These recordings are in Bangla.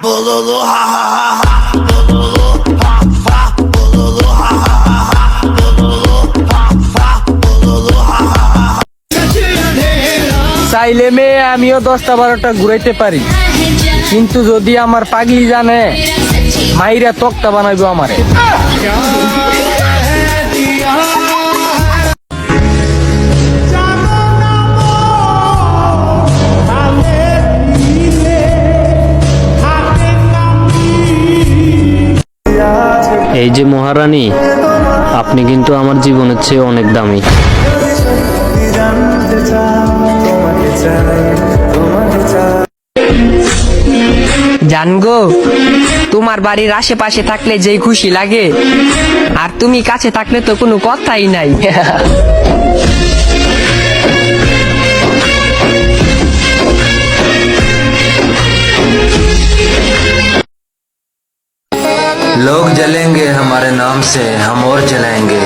Bololo ha ha ha ha, bololo ha ha, bololo ha ha ha ha, bololo ha ha, bololo ha ha ha. চাইলে মেয়ে আমিও 10টা 12টা ঘুরাইতে পারি, কিন্তু যদি আমার পাগলি জানে মাইরা তক্তা বানাইবো আমারে। এই যে মহারানী, আপনি কিন্তু আমার জীবনের চেয়ে অনেক দামি। জানগো, তোমার বাড়ির আশেপাশে থাকলে যেই খুশি লাগে, আর তুমি কাছে থাকলে তো কোনো কথাই নাই। लोग जलेंगे हमारे नाम से, हम और जलाएंगे।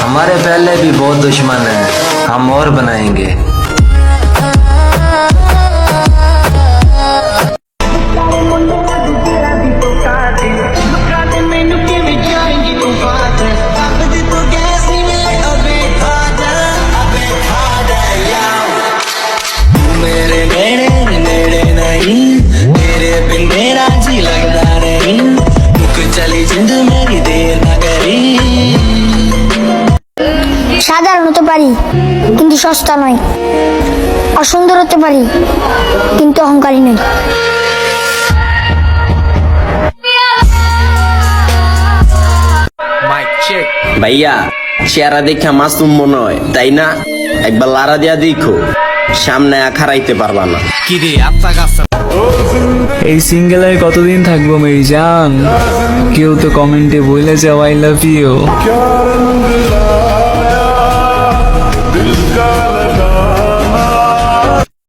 हमारे पहले भी बहुत दुश्मन हैं, हम और बनाएंगे। मेरे नेड़े नेड़े नहीं, तेरे बिन मेरा जी लगता नहीं। रुक चली जिंद मेरी देर न करी। সাধারণ হতে পারি কিন্তু সস্তা নয়, অসুন্দর হতে পারি কিন্তু অহংকারী নয়। ভাইয়া চেহারা দেখা মাসুম মনে হয়, তাই না? একবার লারা দিয়া দেখো, সামনে খারাইতে পারবা না। এই সিঙ্গেলে কতদিন থাকবো মেরি জান? কেউ তো কমেন্টে বলে যাও আই লাভ ইউ।